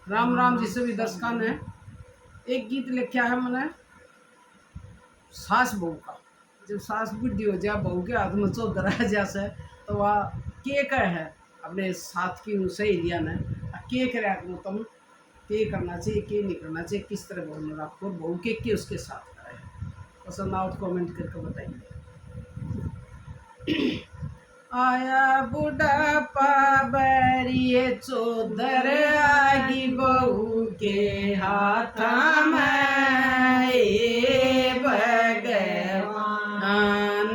राम राम जी सभी दर्शकों ने। एक गीत लिखा है मैंने सास बहू का। जब सास बुढ़ी हो जाए बहू के हाथ में चौधर आ जाए तो वह के कह है अपने साथ की सहेलिया ने के करे तुम के करना चाहिए के नहीं करना चाहिए, किस तरह बोलना आपको बहू के उसके साथ करे। पसंद आओ तो कमेंट करके बताइए। आया बुढ़ापा बैरिए चौधर आगी बहू के हाथ में भगवान।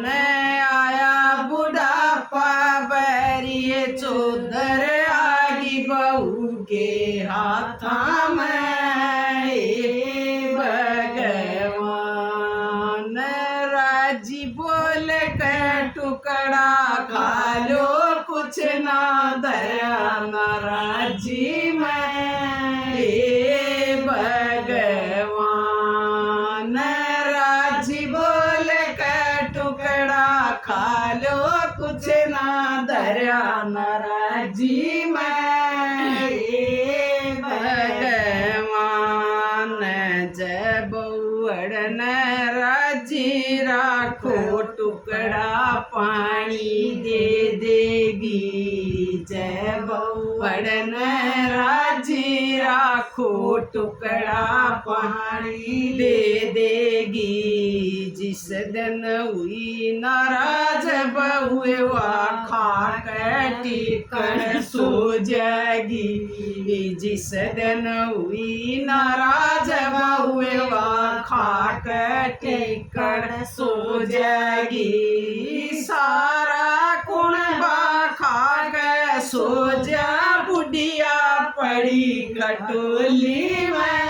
आया बुढ़ापा बैरिए चौधर आगी बहू के हाथ में भगवान। राजी बोल के टुकड़ा खा लो कुछ ना दया नाराजी में भगवान। राजी बोल के टुकड़ा खा लो कुछ ना दया नाराजी में भगवान। जय बउअड़न राजी राखो टुकड़ा पानी दे देगी। जय बउअड़न राजी राखो टुकड़ा पानी दे देगी। जिस दिन हुई नाराज बहुए वा खा के टिकड़ सो जाएगी। जिस दिन हुई नाराज बहुए वा खा के टिकड़ सो जाएगी। सारा कुणबा खा के सो जा बुढ़िया पड़ी कटोली में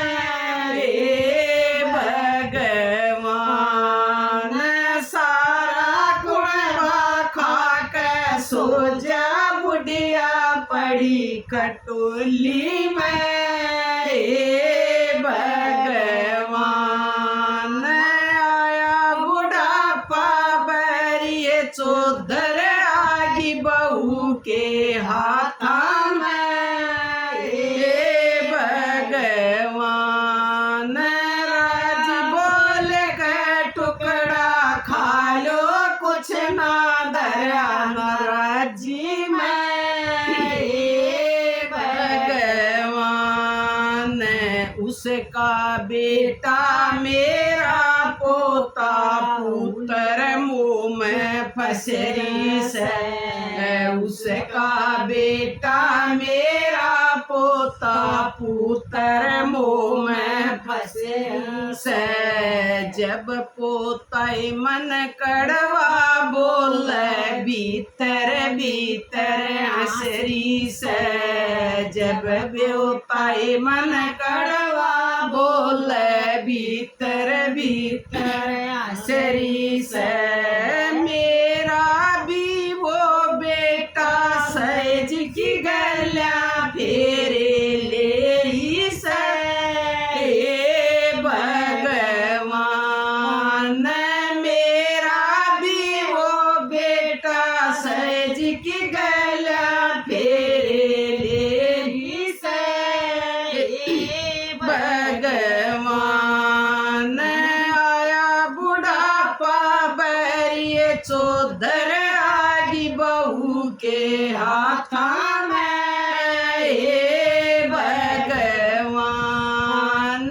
भगवान। सारा कुणबा खा के सो जा बुढ़िया पड़ी कटोली में भगवान। आया बुढ़ापा बैरिए चौधर आगी बहू के हाथ में भगवान। राज बोल के टुकड़ा खा लो कुछ ना दया नाराजी में भगवान। उसका बेटा मेरा पोता पुत्र मुँह में फसरी से। उसका बेटा मेरा पोता पुत्र मुँह में फसरी से। जब पोता मन कड़वा बोल भीतर भीतर हंसरी से। जब पोता मन कड़वा बोल भीतर भीतर हंसरी से। मेरा भी वो बेटा सहज की गल्या फेरे ले ही से भगवान। मेरा भी वो बेटा सहज की गल्या फेरे ले ही से भगवान। आया बुढ़ापा बैरिए चौधर आगी बहू के हाथ में भगवान।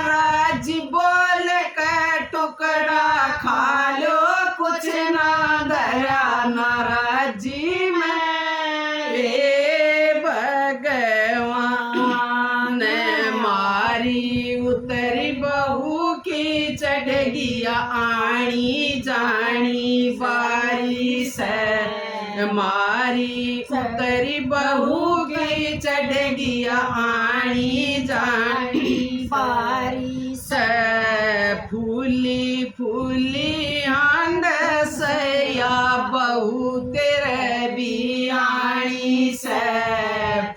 राजी बोल के टुकड़ा खा लो कुछ ना दया नाराजी में भगवान। मारी उतरी बहू की चढ़ गया आनी जानी बारी से। मारी उतरी बहू की चढ़ गया आनी जानी बारी से। फूली फूली हांड सया बहू तेरे बियाणी से।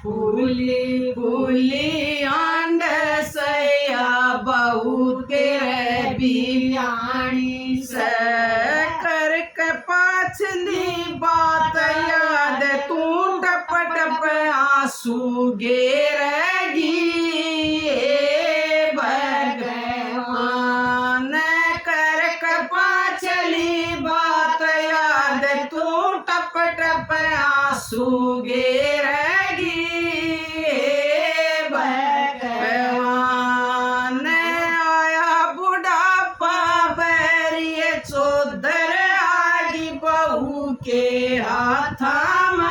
फूली फूली हांड सया बहू तेरे बियाणी से। कर के पाछली बात याद तू टप टप आंसू गेरेगी। सुगेरगी भगवान आया बुढ़ापा बैरिए चौधर आगी बहू के हाथ में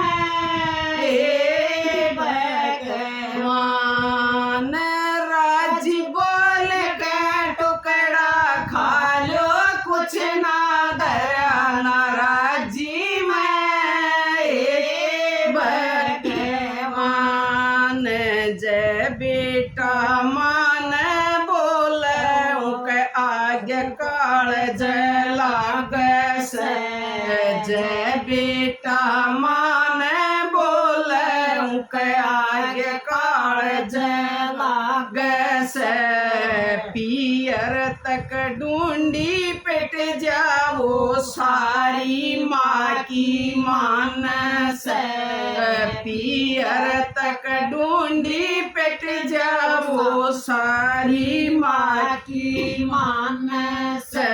भगवान राजी बोल के टुकड़ा खा लो कुछ ना दया नाराजी में भगवान जय बेटा मान बोले के आगे काल जय लाग से जय बेटा मान बोले के आगे काल जय लाग से पियर तक ढूंढी पेट जाओ सारी माँ की मान से पियर तक ढूंढी पेट जाओ सारी माँ की मान से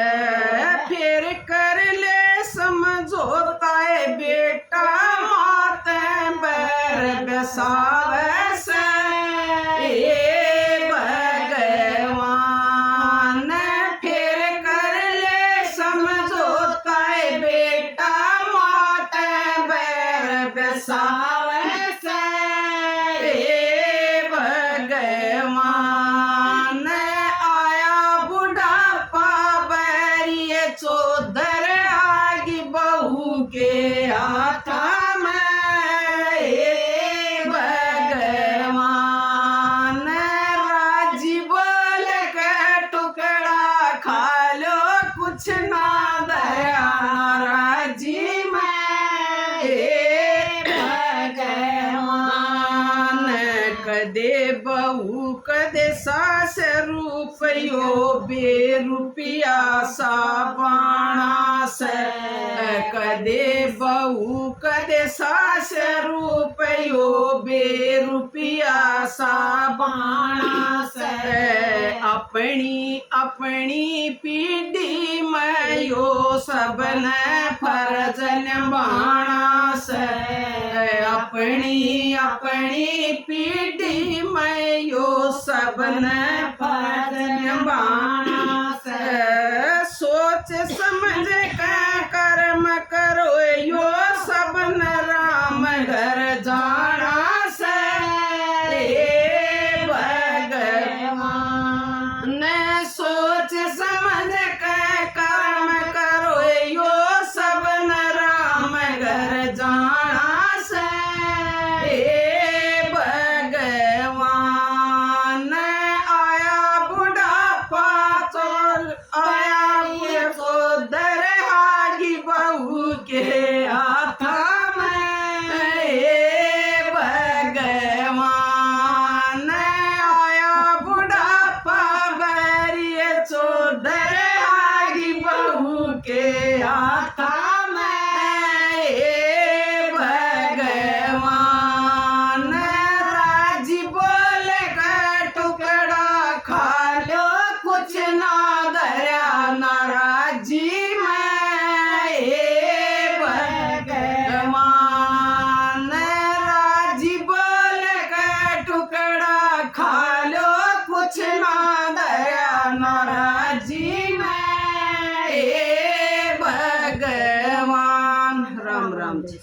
फिर कर ले समझोता है बेटा माते बैर बसावे से भगवान फिर कर ले समझोता है बेटा माते बैर बसावे से भगवान आया बुढ़ापा बैरिए चौधर आगी बहू के हाथ में भगवान राजी बोल के टुकड़ा खा लो कुछ ना दया राजी में भगवान कदे बहू कदे सास रुपयो बेरुपिया सा बाणा से कदे बहू कदे सास रुपयो बेरुपिया सा बाणा से अपनी अपनी पीढ़ी में यो सबने फर्ज निभाना से अपनी अपनी पीढ़ी में यो सबने फर्ज निभाना से सोच समझ के कर्म करो यो सबन राम घर जाना से भगवान सोच समझ के कर्म करो यो सबन राम घर जाना से भगवान आया बुढ़ापा चल आया चौधर आगी बहू के हाथ में भगवान आया बुढ़ापा बैरिए चौधर आगी बहू के हाथ में भगवान राजी बोल के टुकड़ा खा लो कुछ ना दया नाराजी में भगवान राजी बोल के टुकड़ा खा लो कुछ ना दया नाराजी में भगवान राम राम जी।